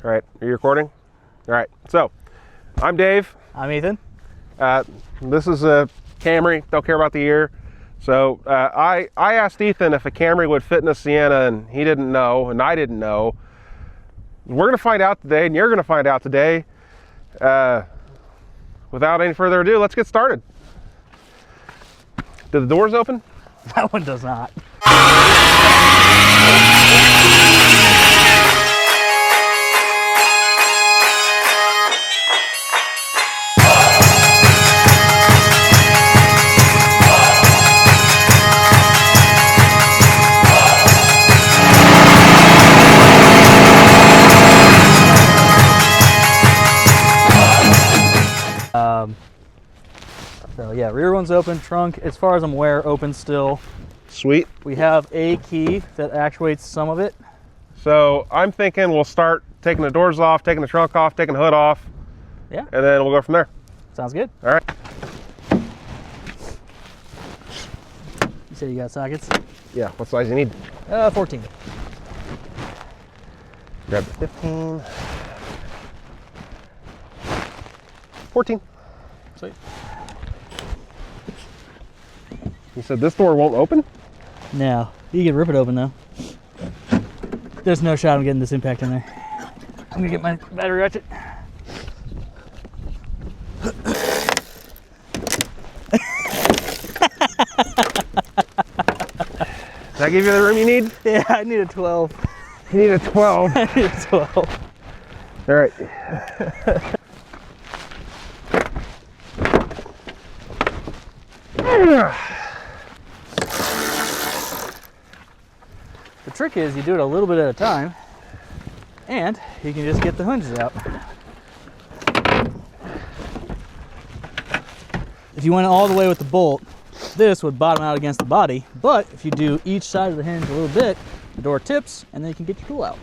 All right, are you recording? All right, so I'm Dave. I'm Ethan. This is a Camry, don't care about the year. So I asked Ethan if a Camry would fit in a Sienna, and he didn't know, and I didn't know. We're gonna find out today, and you're gonna find out today. Without any further ado, let's get started. Do the doors open? That one does not. So yeah, rear one's open, trunk, as far as I'm aware, open still. Sweet. We have a key that actuates some of it. So I'm thinking we'll start taking the doors off, taking the trunk off, taking the hood off. Yeah. And then we'll go from there. Sounds good. All right. You said you got sockets? Yeah, what size you need? 14. Grab the 15. 14. Sweet. You said this door won't open? No, you can rip it open though. There's no shot I'm getting this impact in there. I'm gonna get my battery ratchet. Does that give you the room you need? Yeah, I need a 12. You need a 12. I need a 12. All right. The trick is you do it a little bit at a time, and you can just get the hinges out. If you went all the way with the bolt, this would bottom out against the body, but if you do each side of the hinge a little bit, the door tips, and then you can get your tool out.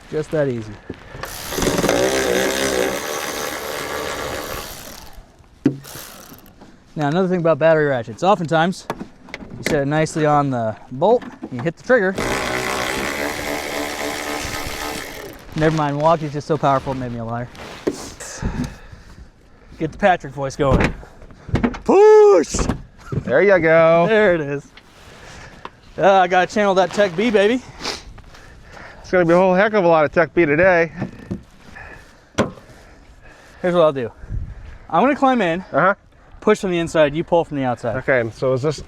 Just that easy. Now another thing about battery ratchets, oftentimes you set it nicely on the bolt, you hit the trigger. Never mind, Milwaukee's just so powerful it made me a liar. Get the Patrick voice going. Push! There you go. There it is. I gotta channel that Tech B, baby. It's gonna be a whole heck of a lot of Tech B today. Here's what I'll do. I'm gonna climb in, push from the inside, you pull from the outside. Okay, so is this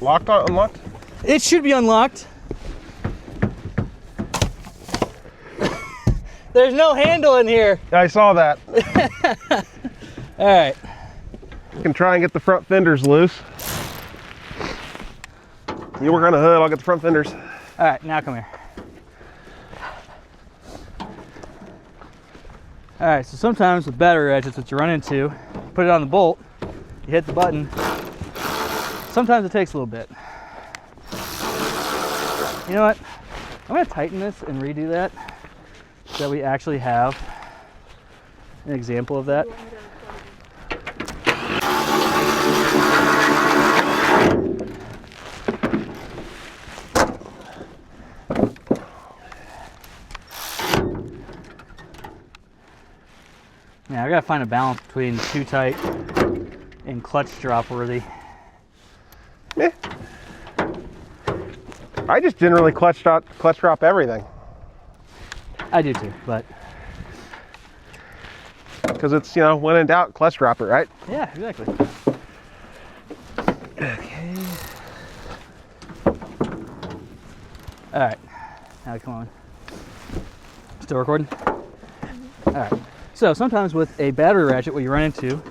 locked or unlocked? It should be unlocked. There's no handle in here. I saw that. All right. You can try and get the front fenders loose. You work on the hood, I'll get the front fenders. All right, now come here. All right, so sometimes with battery ratchets, what you run into, you put it on the bolt, you hit the button. Sometimes it takes a little bit. You know what? I'm gonna tighten this and redo that so that we actually have an example of that. Yeah, I gotta find a balance between too tight and clutch drop worthy. Eh. I just generally clutch drop everything. I do too, but because it's, you know, when in doubt, clutch drop it, right? yeah, exactly. Okay. All right, now come on. Still recording? All right. So sometimes with a battery ratchet, what you run into,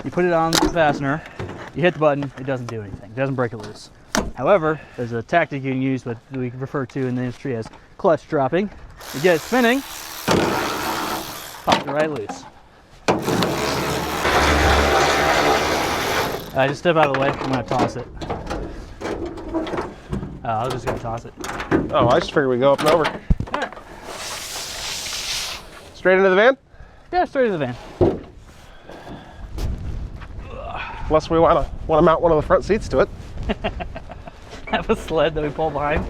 you put it on the fastener, you hit the button, it doesn't do anything. It doesn't break it loose. However, there's a tactic you can use what we refer to in the industry as clutch dropping. You get it spinning, pop it right loose. Just step out of the way. I'm gonna toss it. I was just gonna toss it. Oh, I just figured we'd go up and over. All right. Straight into the van? Yeah, straight to the van. Unless we want to mount one of the front seats to it. Have a sled that we pull behind.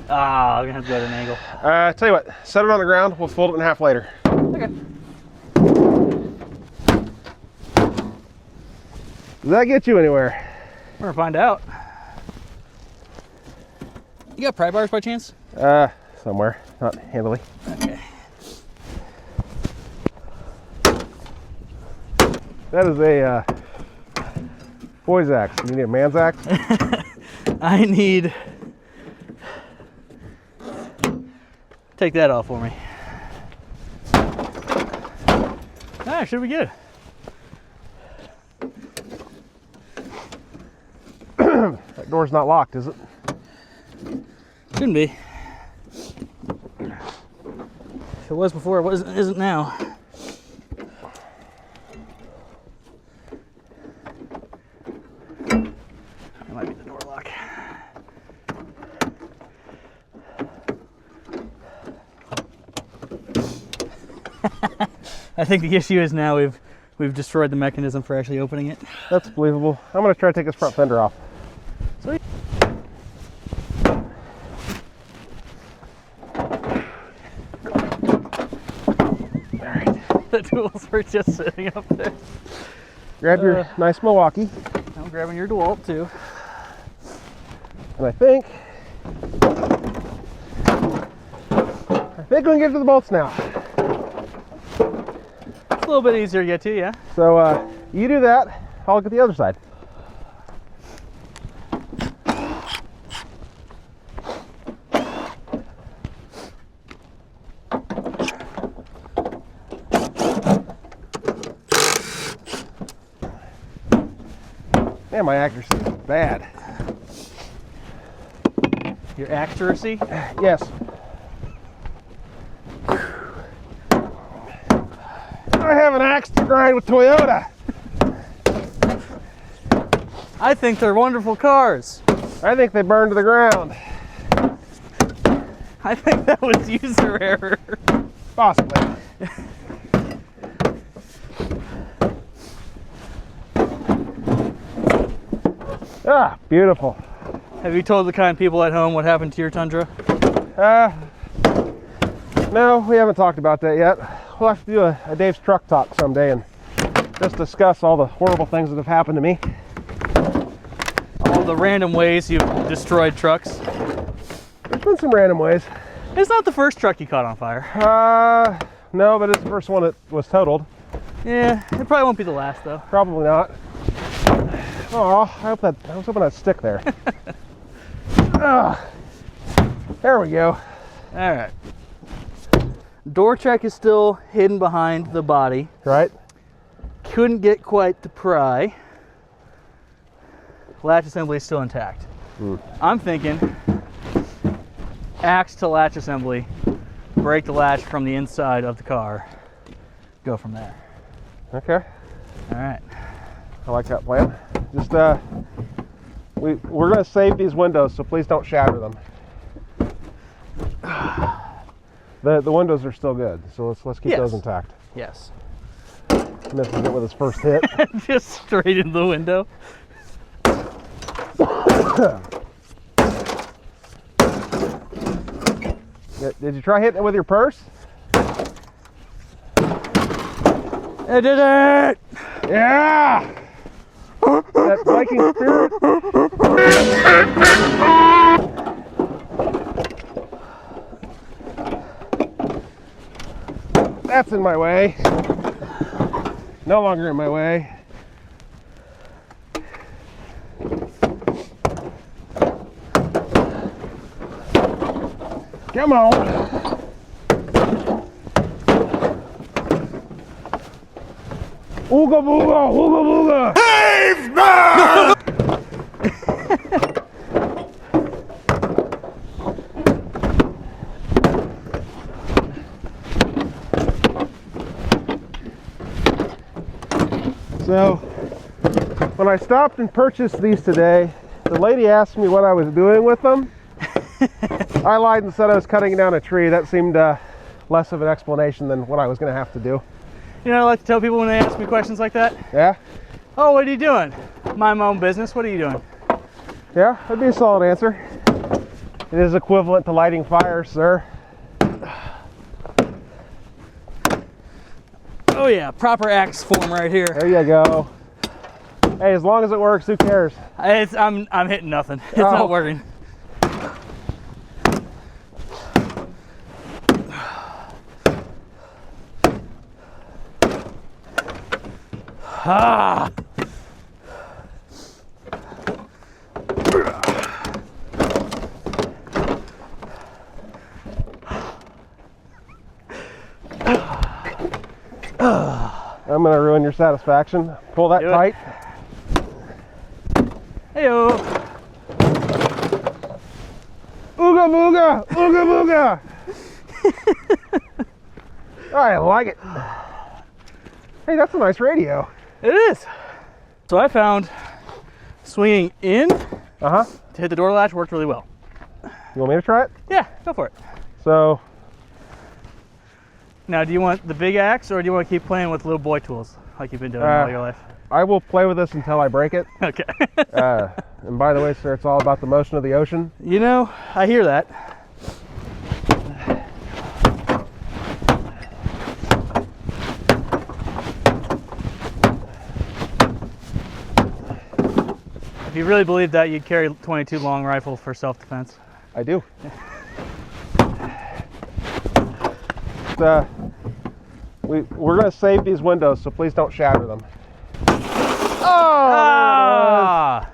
Ah, I'm gonna have to go at an angle. Tell you what, set it on the ground. We'll fold it in half later. Okay. Does that get you anywhere? We're gonna find out. You got pry bars by chance? Somewhere, not handily. Okay. That is a boy's axe. You need a man's axe? I need. Take that off for me. Ah, should be good. That door's not locked, is it? Shouldn't be. If it was before, it isn't now. That might be the door lock. I think the issue is now we've destroyed the mechanism for actually opening it. That's believable. I'm gonna try to take this front fender off. Sweet. The tools were just sitting up there. Grab your nice Milwaukee. I'm grabbing your DeWalt too. And I think we can get to the bolts now. It's a little bit easier to get to, yeah. So you do that, I'll look at the other side. Man, my accuracy is bad. Your accuracy? Yes. I have an axe to grind with Toyota. I think they're wonderful cars. I think they burned to the ground. I think that was user error. Possibly. Ah, beautiful. Have you told the kind people at home what happened to your Tundra? No, we haven't talked about that yet. We'll have to do a Dave's Truck Talk someday and just discuss all the horrible things that have happened to me. All the random ways you've destroyed trucks. There's been some random ways. It's not the first truck you caught on fire. No, but it's the first one that was totaled. Yeah, it probably won't be the last though. Probably not. Oh, I was hoping that'd stick there. There we go. All right. Door check is still hidden behind the body. Right? Couldn't get quite the pry. Latch assembly is still intact. I'm thinking axe to latch assembly, break the latch from the inside of the car, go from there. Okay. All right. I like that plan. Just we're gonna save these windows, so please don't shatter them. The windows are still good, so let's keep those intact. Yes. Misses it with his first hit. Just straight in the window. Did you try hitting it with your purse? I did it! Yeah! That Viking spirit. That's in my way. No longer in my way. Come on. Ooga booga, ooga booga. Caveman! So, when I stopped and purchased these today, the lady asked me what I was doing with them. I lied and said I was cutting down a tree. That seemed less of an explanation than what I was going to have to do. You know, I like to tell people when they ask me questions like that. Yeah? Oh, what are you doing? Mind my own business. What are you doing? Yeah, that'd be a solid answer. It is equivalent to lighting fires, sir. Oh yeah, proper axe form right here. There you go. Hey, as long as it works, who cares? I'm hitting nothing. It's not working. Ah. I'm gonna ruin your satisfaction. Pull that tight. Heyo. Ooga booga! Ooga booga! I like it. Hey, that's a nice radio. It is. So I found swinging in Uh-huh. to hit the door latch worked really well. You want me to try it? Yeah, go for it. So, Now, do you want the big axe or do you want to keep playing with little boy tools like you've been doing all your life? I will play with this until I break it. Okay. And by the way, sir, it's all about the motion of the ocean. You know, I hear that. If you really believe that, you'd carry a 22 long rifle for self-defense. I do. We're going to save these windows, so please don't shatter them. Oh! Ah!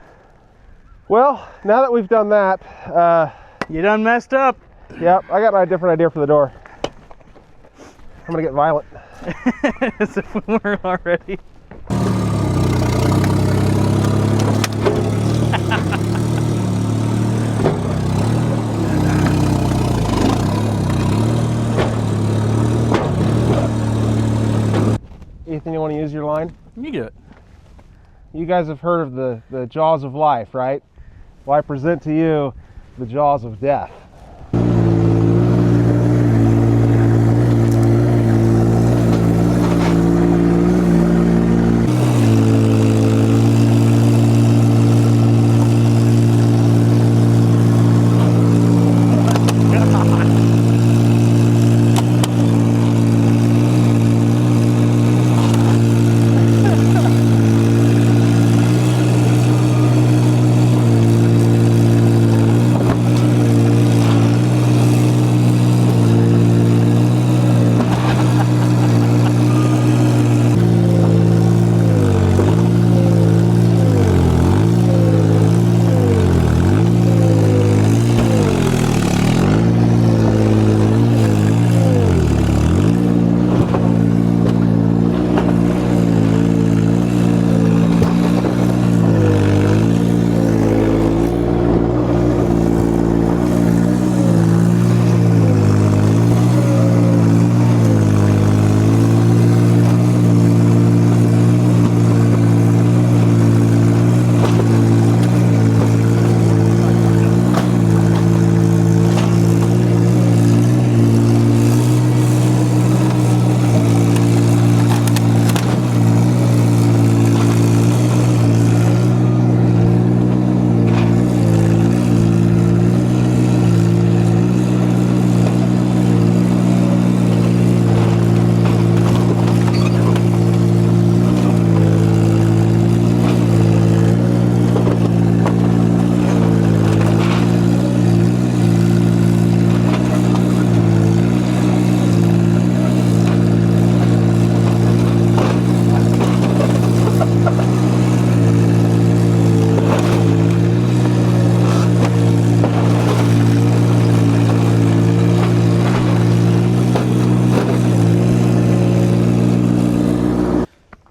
Well, now that we've done that, You done messed up. yep, I got a different idea for the door. I'm going to get violent. As if we weren't already. Ethan, you want to use your line? You do it. You guys have heard of the jaws of life, right? Well, I present to you the jaws of death.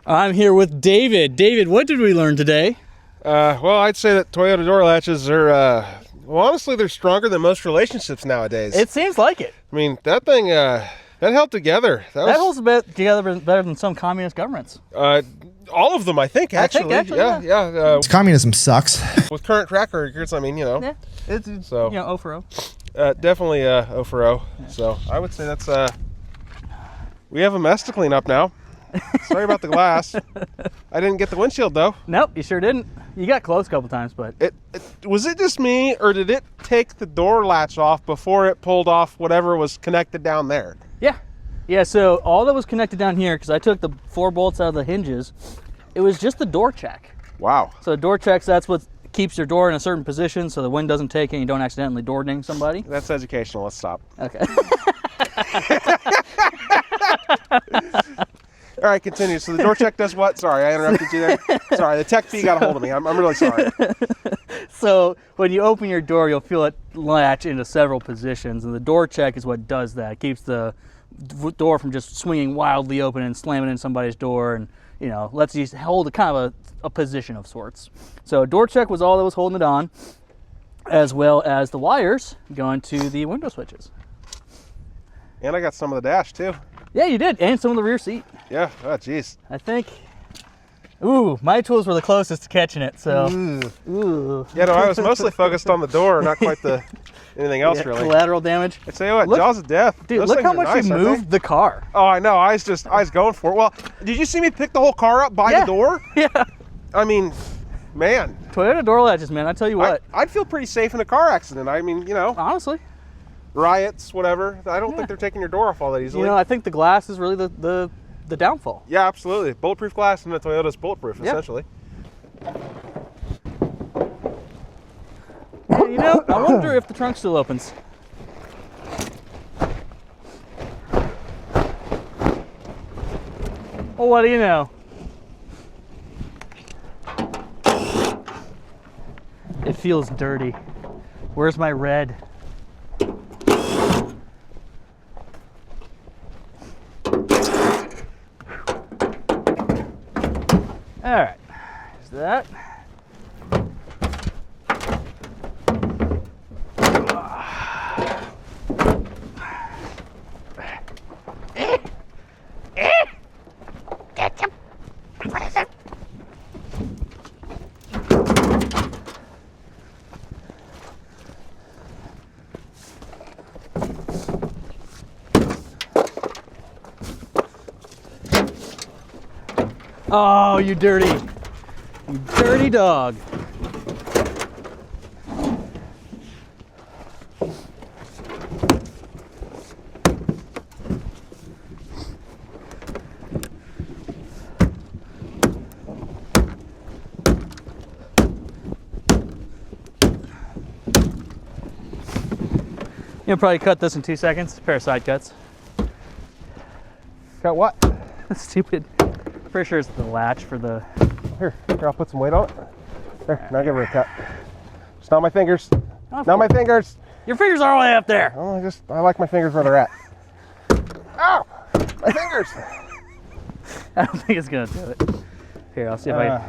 I'm here with David. David, what did we learn today? Well, I'd say that Toyota door latches are, well, honestly, they're stronger than most relationships nowadays. It seems like it. I mean, that thing, that held together. That holds a bit together better than some communist governments. All of them, I think, actually. Yeah. Communism sucks. With current track records, I mean, you know. Yeah, it's So, you know, 0 for 0. Definitely 0 for 0. So I would say that's we have a mess to clean up now. Sorry about the glass. I didn't get the windshield though. Nope, you sure didn't. You got close a couple times, but Was it just me, or did it take the door latch off before it pulled off whatever was connected down there? yeah. So all that was connected down here, because I took the 4 bolts out of the hinges, it was just the door check. Wow. So door checks, that's what keeps your door in a certain position so the wind doesn't take it and you don't accidentally door ding somebody. That's educational. Let's stop. Okay. All right, continue. So the door check does what? Sorry, I interrupted you there. Sorry, the tech bee got a hold of me. I'm really sorry. So when you open your door, you'll feel it latch into several positions, and the door check is what does that. It keeps the door from just swinging wildly open and slamming in somebody's door, and lets you hold a kind of a position of sorts. So door check was all that was holding it on, as well as the wires going to the window switches. And I got some of the dash too. Yeah, you did, and some of the rear seat. Yeah. Oh, jeez. I think. Ooh, my tools were the closest to catching it. So. Ooh. Yeah, no, I was mostly focused on the door, not quite anything else really. Collateral damage. I tell you what, jaws of death. Dude, Those look things how are much nice, you aren't they? moved the car. Oh, I know. I was going for it. Well, did you see me pick the whole car up by the door? Yeah. I mean, man. Toyota door latches, man. I tell you what. I'd feel pretty safe in a car accident. I mean, Honestly. Riots, whatever. I don't think they're taking your door off all that easily. I think the glass is really the downfall. Yeah, absolutely. Bulletproof glass, and the Toyota's bulletproof, essentially. And, I wonder if the trunk still opens. Well, what do you know? It feels dirty. Where's my red? All right, there's that. Oh, you dirty dog. You'll probably cut this in 2 seconds. A pair of side cuts. Got what? Stupid. Pretty sure it's the latch for the. Here, I'll put some weight on it. There, now give her a cut. Just not my fingers. Not my fingers. Your fingers are all the way up there. Oh, I like my fingers where they're at. Ow! My fingers! I don't think it's gonna do it. Here, I'll see if I.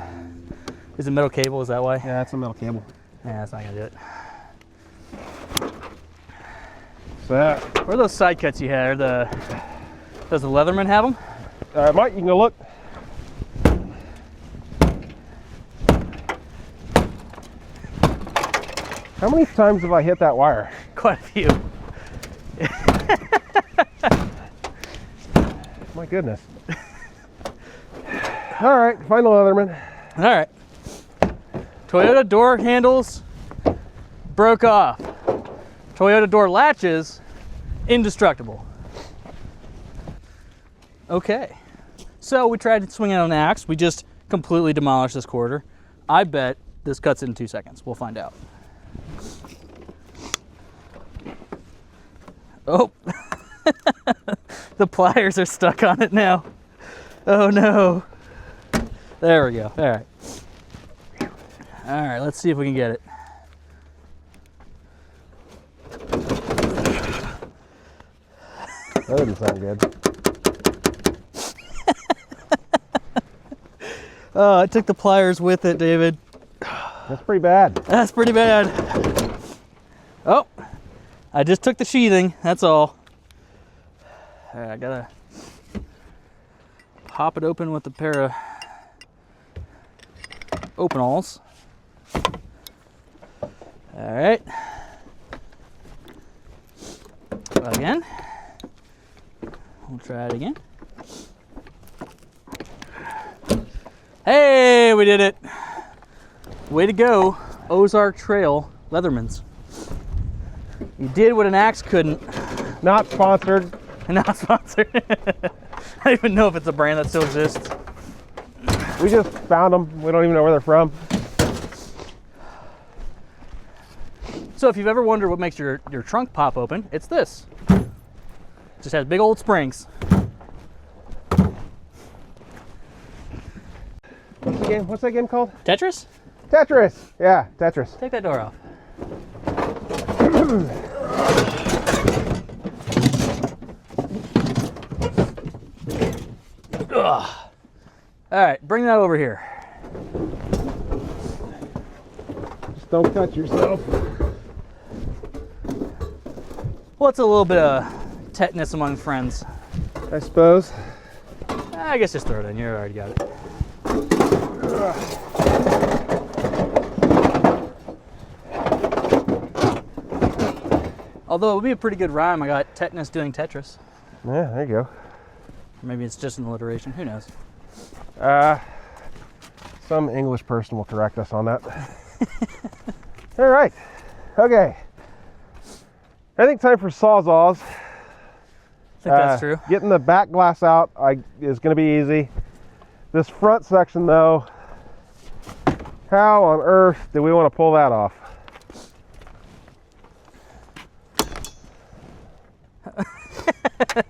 Is it metal cable? Is that why? Yeah, that's a metal cable. Yeah, that's not gonna do it. So that. Where are those side cuts you had? Does the Leatherman have them? Mike, you can go look. How many times have I hit that wire? Quite a few. My goodness. All right, find the Leatherman. All right. Toyota door handles broke off. Toyota door latches indestructible. Okay. So we tried to swing it on an axe. We just completely demolished this quarter. I bet this cuts it in 2 seconds. We'll find out. Oh. The pliers are stuck on it now. Oh no. There we go. All right. All right, let's see if we can get it. That didn't sound good. Oh, I took the pliers with it, David. That's pretty bad. That's pretty bad. Oh, I just took the sheathing, that's all. All right, I gotta pop it open with a pair of open-alls. All right. Again. We'll try it again. Hey, we did it. Way to go, Ozark Trail Leathermans. You did what an axe couldn't. Not sponsored. Not sponsored. I don't even know if it's a brand that still exists. We just found them. We don't even know where they're from. So if you've ever wondered what makes your trunk pop open, it's this. It just has big old springs. What's that game called? Tetris? Tetris. Yeah, Tetris. Take that door off. Ugh. All right, bring that over here. Just don't cut yourself. What's a little bit of tetanus among friends? I suppose. I guess just throw it in. You already got it. Although it would be a pretty good rhyme. I got tetanus doing Tetris. Yeah, there you go. Maybe it's just an alliteration. Who knows? Some English person will correct us on that. All right. Okay. I think time for sawzaws. I think that's true. Getting the back glass out is going to be easy. This front section, though, how on earth do we want to pull that off?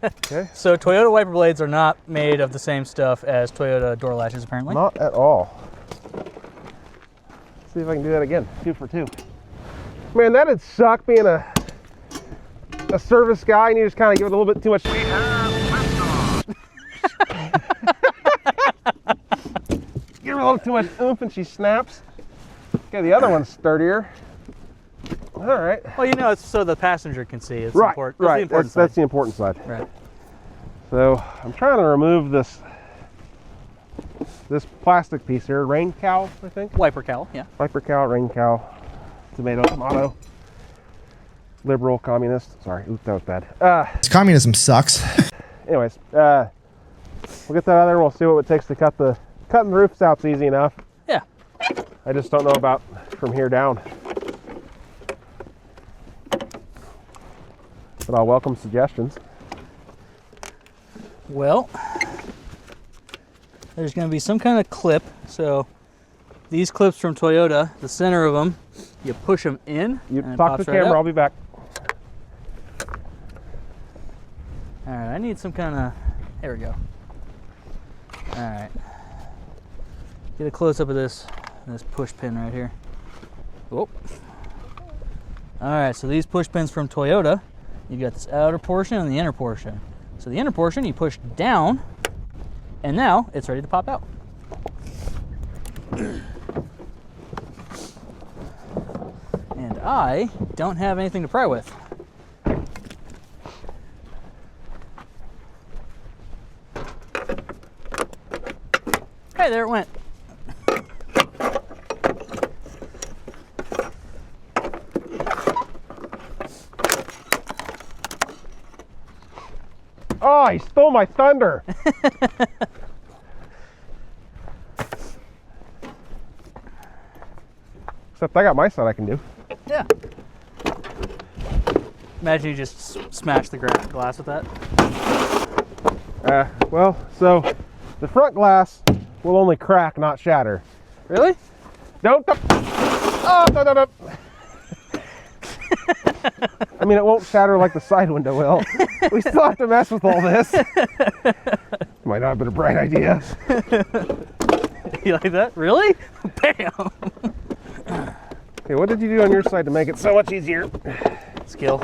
Okay. So Toyota wiper blades are not made of the same stuff as Toyota door latches, apparently. Not at all. Let's see if I can do that again. 2 for 2. Man, that'd suck being a service guy and you just kind of give it a little bit too much. Give her a little too much oomph and she snaps. Okay, the other one's sturdier. All right. Well, you know, it's so the passenger can see. It's Right, important. right. That's the important side. Right. So I'm trying to remove this plastic piece here. Rain cowl, I think. Wiper cowl, yeah. Viper cowl, rain cowl, tomato. Liberal, communist. Sorry, oops, that was bad. Communism sucks. Anyways, we'll get that out of there. We'll see what it takes to cutting the roofs out's easy enough. Yeah. I just don't know about from here down. But I'll welcome suggestions. Well, there's going to be some kind of clip. So these clips from Toyota, the center of them, you push them in. You and it talk to pops the right camera, out. I'll be back. All right, I need some kind of, there we go. All right. Get a close up of this push pin right here. Oh. All right, so these push pins from Toyota, you've got this outer portion and the inner portion. So the inner portion you push down, and now it's ready to pop out. And I don't have anything to pry with. Okay, there it went. Oh, he stole my thunder. Except I got my side I can do. Yeah. Imagine you just smash the glass with that. Well, so the front glass will only crack, not shatter. Really? Don't. Oh, no. I mean, it won't shatter like the side window will. We still have to mess with all this. Might not have been a bright idea. You like that? Really? Bam! Okay, what did you do on your side to make it so much easier? Skill.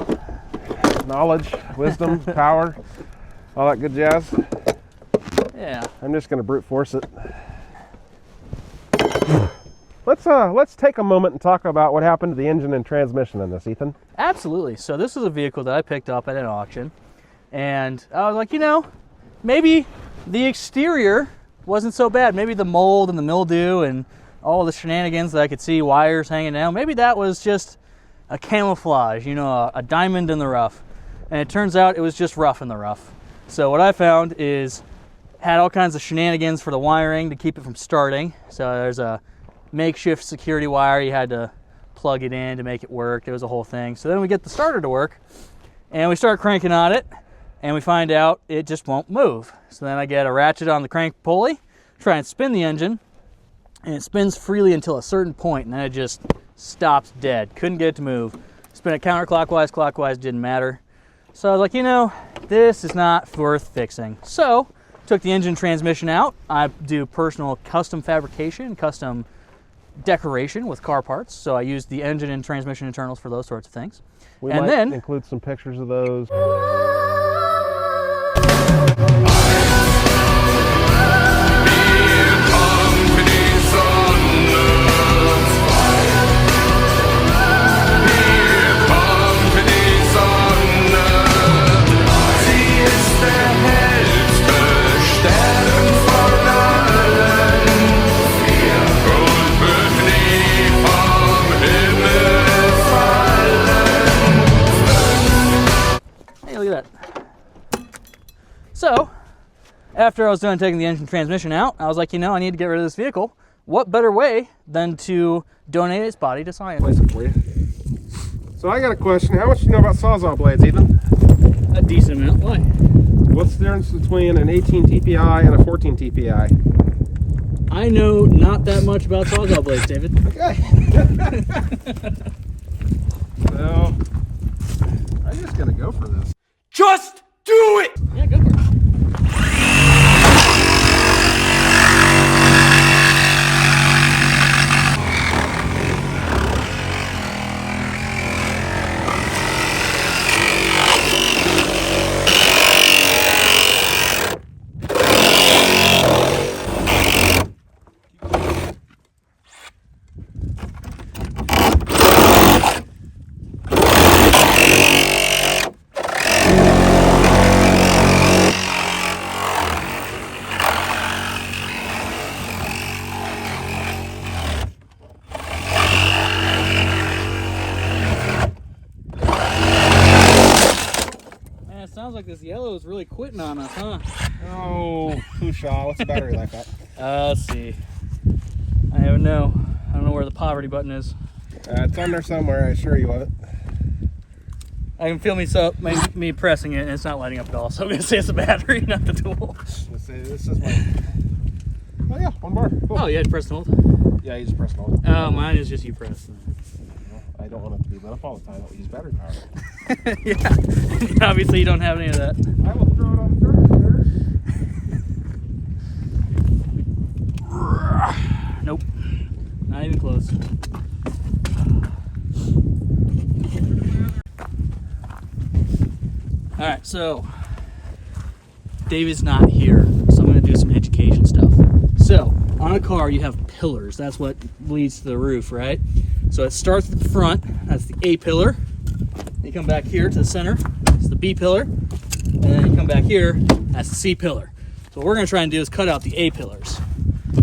Knowledge, wisdom, power, all that good jazz. Yeah. I'm just going to brute force it. Let's take a moment and talk about what happened to the engine and transmission in this, Ethan. Absolutely. So this is a vehicle that I picked up at an auction, and I was like, you know, maybe the exterior wasn't so bad. Maybe the mold and the mildew and all the shenanigans that I could see, wires hanging down, maybe that was just a camouflage, you know, a diamond in the rough. and it turns out it was just rough in the rough. So what I found is had all kinds of shenanigans for the wiring to keep it from starting. So there's a makeshift security wire, you had to plug it in to make it work. It was a whole thing. So then we get the starter to work and we start cranking on it and we find out it just won't move. So then I get a ratchet on the crank pulley, try and spin the engine, and it spins freely until a certain point and then it just stops dead. Couldn't get it to move. Spin it counterclockwise, clockwise, didn't matter. So I was like, you know, this is not worth fixing. So took the engine transmission out. I do personal custom fabrication, custom decoration with car parts. So I use the engine and transmission internals for those sorts of things. We and might then include some pictures of those. Look at that. So, after I was done taking the engine transmission out, I was like, you know, I need to get rid of this vehicle. What better way than to donate its body to science? Place it for you. So I got a question. How much do you know about Sawzall blades, Ethan? A decent amount. Why? What's the difference between an 18 TPI and a 14 TPI? I know not that much about Sawzall blades, David. Okay. So, I'm just going to go for this. Just do it! Yeah, go for it. Sounds like this yellow is really quitting on us, huh? Oh, Pushaw, what's the battery life at? Let's see. I don't know. I don't know where the poverty button is. It's on there somewhere, I assure you of it. I can feel me pressing it and it's not lighting up at all. So I'm going to say it's the battery, not the tool. Let's say this is my... Oh yeah, one bar. Cool. Oh, you had to press and hold? Yeah, you just press hold. Oh, mine is just you press. I don't want it to be lit up all the time. I don't use battery power. Yeah. Obviously you don't have any of that. I will throw it on the Nope. Not even close. Alright, so David's not here, so I'm going to do some education stuff. So, on a car you have pillars. That's what leads to the roof, right? So it starts at the front, that's the A pillar. You come back here to the center, that's the B pillar. And then you come back here, that's the C pillar. So what we're going to try and do is cut out the A pillars.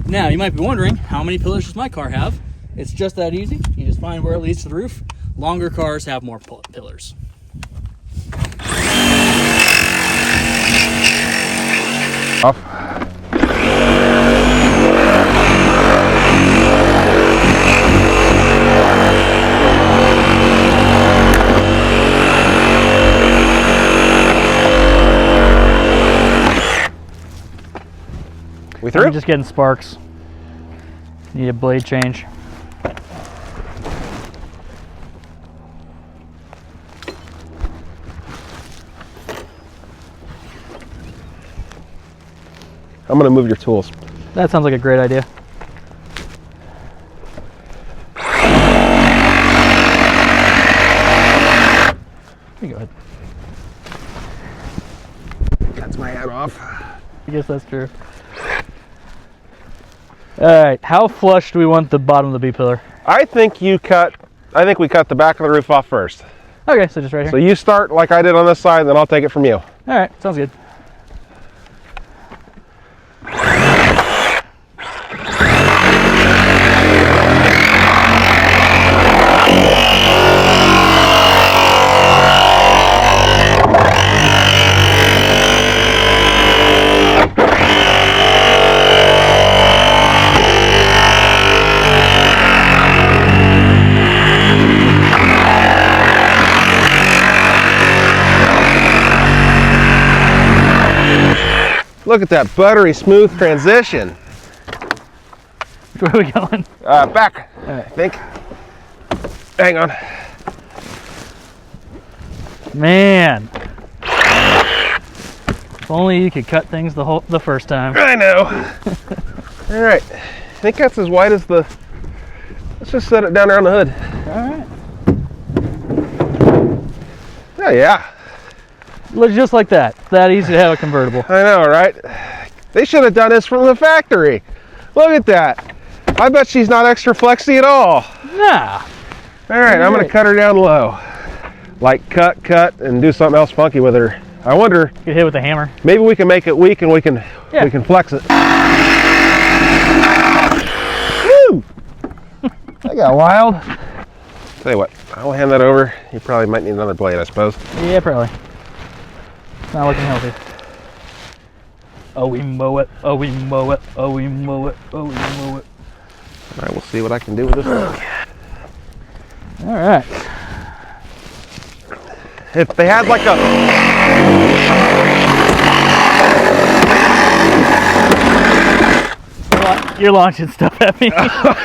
Now, you might be wondering, how many pillars does my car have? It's just that easy. You just find where it leads to the roof. Longer cars have more pillars. Off. We through? I'm just getting sparks. Need a blade change. I'm going to move your tools. That sounds like a great idea. You go ahead. Cuts my head off. I guess that's true. Alright, how flush do we want the bottom of the B pillar? I think we cut the back of the roof off first. Okay, so just right here. So you start like I did on this side, then I'll take it from you. Alright, sounds good. Look at that buttery smooth transition. Where are we going? Back, All I right. think. Hang on. Man. If only you could cut things the first time. I know. All right. I think that's as wide as the. Let's just set it down there on the hood. All right. Oh, yeah. Look, just like that. That easy to have a convertible. I know, right? They should have done this from the factory. Look at that. I bet she's not extra flexy at all. Nah. All right, I'm going to cut her down low. Like cut, and do something else funky with her. I wonder, Get hit with a hammer. maybe we can make it weak and we can flex it. Woo! That got wild. Tell you what, I'll hand that over. You probably might need another blade, I suppose. Yeah, probably. It's not looking healthy. Oh, we mow it. Oh, we mow it. Oh, we mow it. Oh, we mow it. I will see what I can do with this. All right. If they had like a... You're launching stuff at me.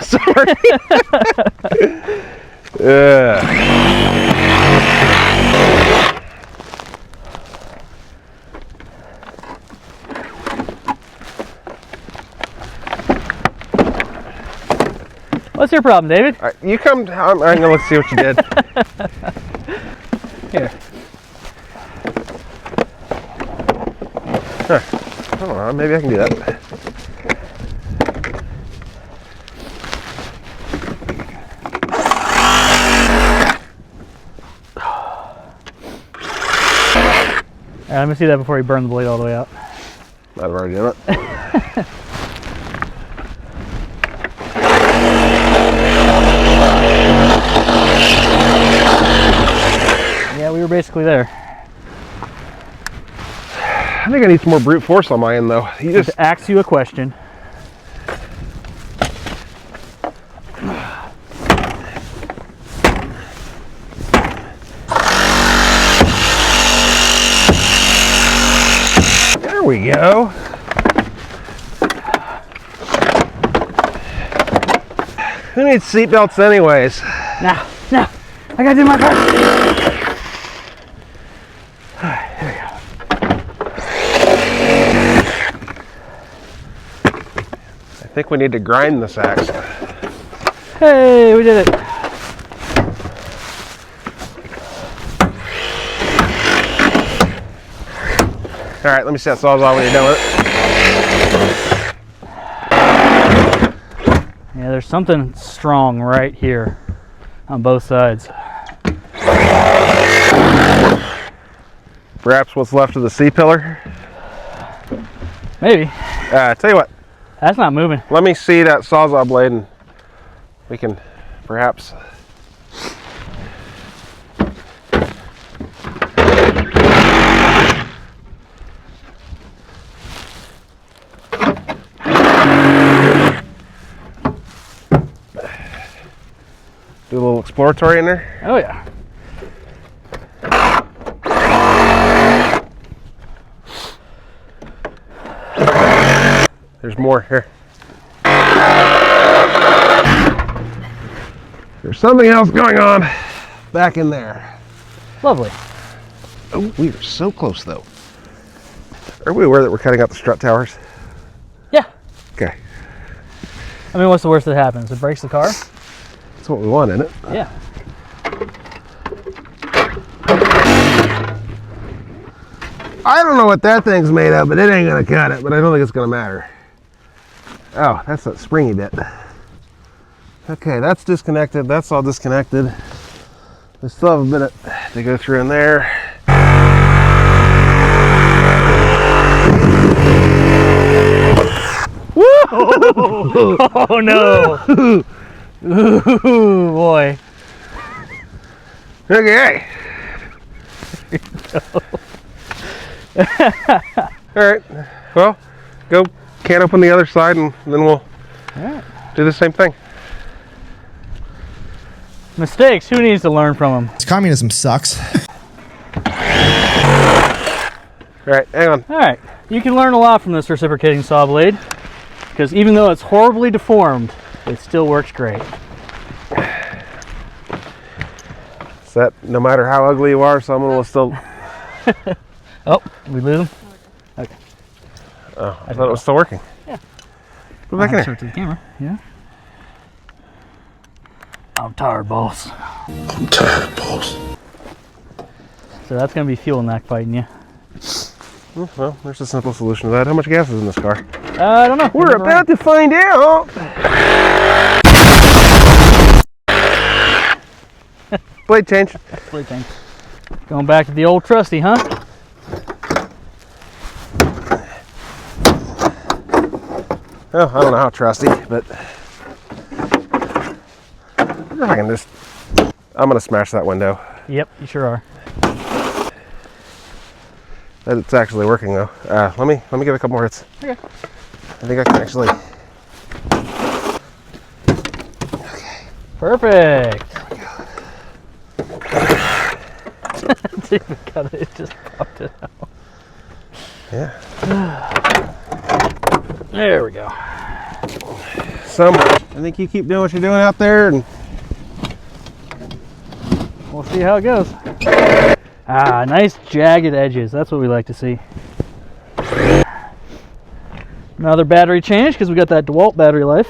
Sorry. What's your problem, David? All right, you come. I'm gonna let's see what you did. Here. Huh. I don't know. Maybe I can do that. All right, let me see that before you burn the blade all the way out. I've already done it. Yeah, we were basically there. I think I need some more brute force on my end, though. You just To ask you a question. there we go. Who needs seatbelts, anyways? Now, I gotta do my part. I think we need to grind this axe. Hey, we did it. All right, let me see that sawzall when you're done with it. Yeah, there's something strong right here on both sides. Perhaps what's left of the C-pillar. Maybe. Tell you what, That's not moving. let me see that sawzall blade and we can perhaps... do a little exploratory in there. Oh yeah. There's more here. There's something else going on back in there. Lovely. Oh, we are so close though. Are we aware that we're cutting out the strut towers? Yeah. Okay, I mean, what's the worst that happens? It breaks the car? that's what we want, isn't it? Yeah. I don't know what that thing's made of, but it ain't gonna cut it, but I don't think it's gonna matter. Oh, that's that springy bit. Okay, that's disconnected. That's all disconnected. We still have a bit to go through in there. Oh no. Ooh, boy. Okay. All right. Well, go can open the other side, and then we'll do the same thing. Mistakes. Who needs to learn from them? Communism sucks. All All right, hang on. All right, you can learn a lot from this reciprocating saw blade, because even though it's horribly deformed, it still works great. So that no matter how ugly you are, someone will still. Oh, we lose him? Okay. Oh, I thought it was still working. Yeah. Go back in Show there. it to the camera. Yeah. I'm tired, boss. I'm tired, boss. So that's gonna be fuel neck fighting you. Oh, well, there's a simple solution to that. How much gas is in this car? I don't know. We're about to find out. Blade change. Blade change. Going back to the old trusty, huh? Oh, I don't know how trusty, but I wonder if I can just. I'm gonna smash that window. Yep, you sure are. It's actually working though. Let me get a couple more hits. Okay. I think I can actually. Perfect. Didn't even cut it, it just popped it out. Yeah. There we go. I think you keep doing what you're doing out there, and We'll see how it goes. Ah, nice jagged edges. That's what we like to see. Another battery change because we got that DeWalt battery life.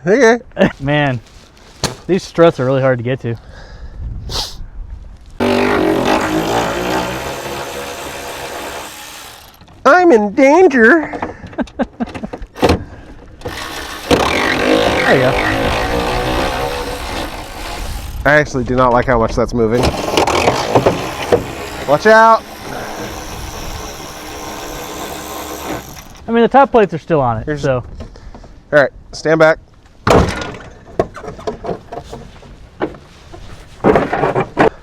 okay. Man, these struts are really hard to get to. I'm in danger. There you go. I actually do not like how much that's moving. Watch out. I mean, the top plates are still on it, so. All right, stand back.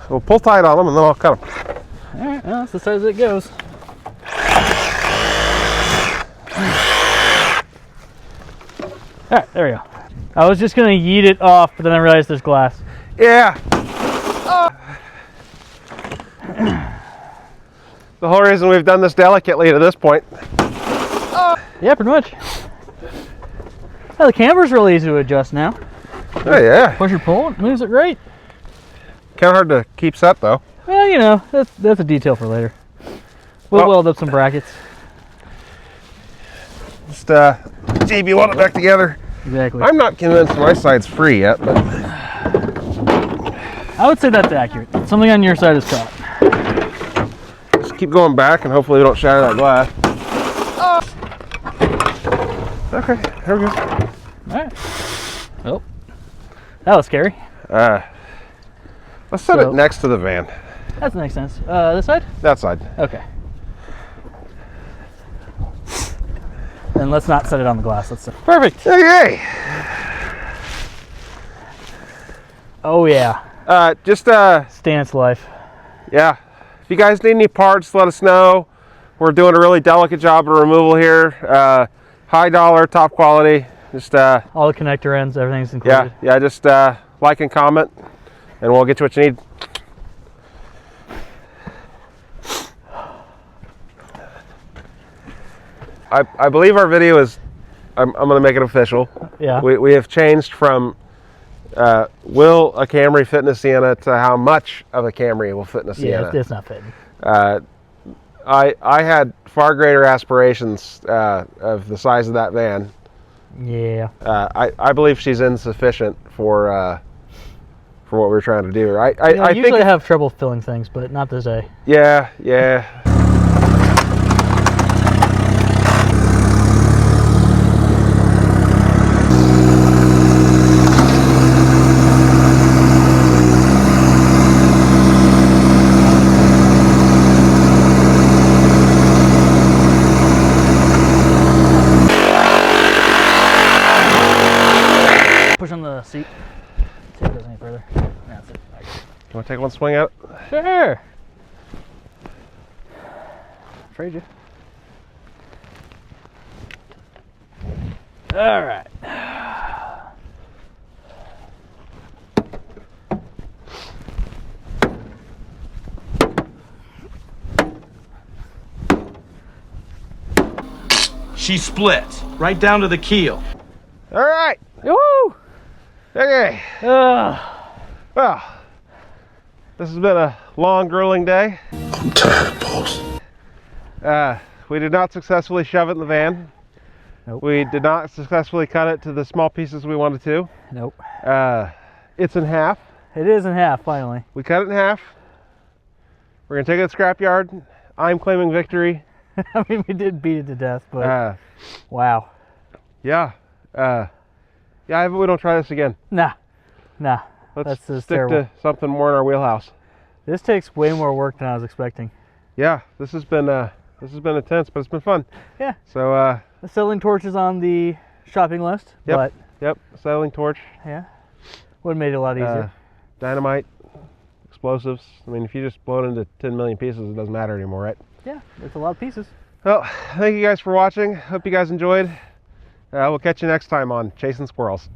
We'll pull tight on them and then I'll cut them. All right, well, that's the size it goes. All right, there we go. I was just gonna yeet it off, but then I realized there's glass. Yeah. The whole reason we've done this delicately to this point. Yeah, pretty much. Oh, the camber's really easy to adjust now. Oh yeah. Push or pull, it moves it great. Kind of hard to keep set though. Well, you know, that's a detail for later. We'll weld up some brackets. Just JB weld it back together. Exactly. I'm not convinced my side's free yet, but I would say that's accurate. Something on your side is caught. just keep going back and hopefully we don't shatter that glass. Okay, there we go. All right. Oh, that was scary. Let's set So- it next to the van. That makes sense. This side? That side. Okay. Then let's not set it on the glass. Let's set. Perfect. Okay. Oh yeah. Just Stance life. yeah. If you guys need any parts, let us know. We're doing a really delicate job of removal here. High dollar, top quality. Just All the connector ends, everything's included. yeah. Just like and comment, and we'll get you what you need. I believe our video is. I'm going to make it official. Yeah. We have changed from will a Camry fit in a Sienna to how much of a Camry will fit in a Sienna. Yeah, it's not fitting. I had far greater aspirations of the size of that van. Yeah. I believe she's insufficient for what we're trying to do. I Usually think I have trouble filling things, but not this day. yeah. Push on the seat. See if it goes any further. Yeah, that's it. You want to take one swing at it? Sure. Afraid you. All right. She split right down to the keel. All right. Woo! Okay. Ugh. Well, this has been a long, grueling day. I'm tired, boss. We did not successfully shove it in the van. Nope. We did not successfully cut it to the small pieces we wanted to. Nope. It's in half. It is in half, finally. We cut it in half. We're gonna take it to the scrapyard. I'm claiming victory. I mean, we did beat it to death, but wow. Yeah. Yeah, we don't try this again. Nah. Let's That's just stick terrible. to something more in our wheelhouse. This takes way more work than I was expecting. Yeah, this has been intense, but it's been fun. Yeah. So The settling torch is on the shopping list, Yep. but yep, settling torch, yeah, would have made it a lot easier. dynamite, explosives. I mean, if you just blow it into 10 million pieces, it doesn't matter anymore, right? Yeah, it's a lot of pieces. Well, thank you guys for watching. Hope you guys enjoyed. We'll catch you next time on Chasing Squirrels.